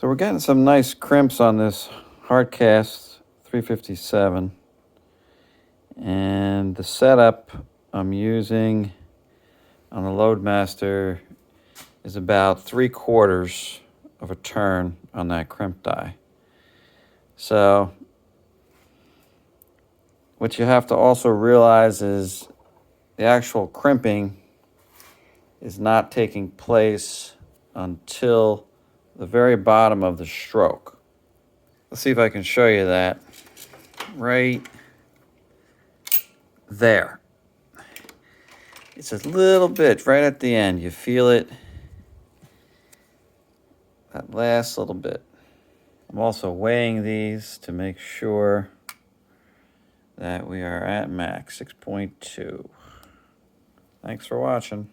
So we're getting some nice crimps on this hardcast 357. And the setup I'm using on the Loadmaster is about 3/4 of a turn on that crimp die. So what you have to also realize is the actual crimping is not taking place until the very bottom of the stroke. Let's see if I can show you that. Right there. It's a little bit right at the end. You feel it. That last little bit. I'm also weighing these to make sure that we are at max, 6.2. Thanks for watching.